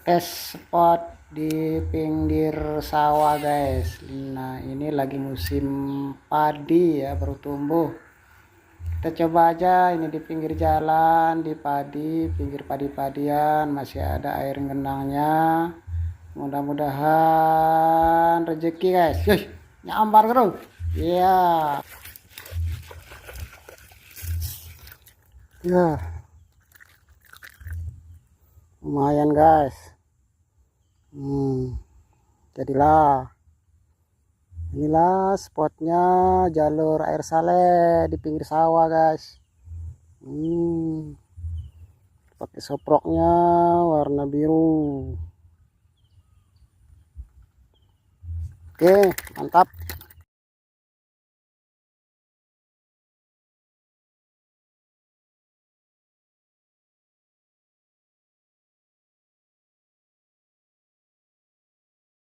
Tes spot di pinggir sawah guys. Nah ini lagi musim padi ya, baru tumbuh. Kita coba aja ini di pinggir jalan, di padi, pinggir padi-padian, masih ada air genangnya. Mudah-mudahan rezeki guys. Yuh, nyambar terus. Iya. Ya, lumayan guys. Jadilah. Inilah spotnya, jalur air sale di pinggir sawah guys. Pakai soproknya warna biru. Oke, mantap.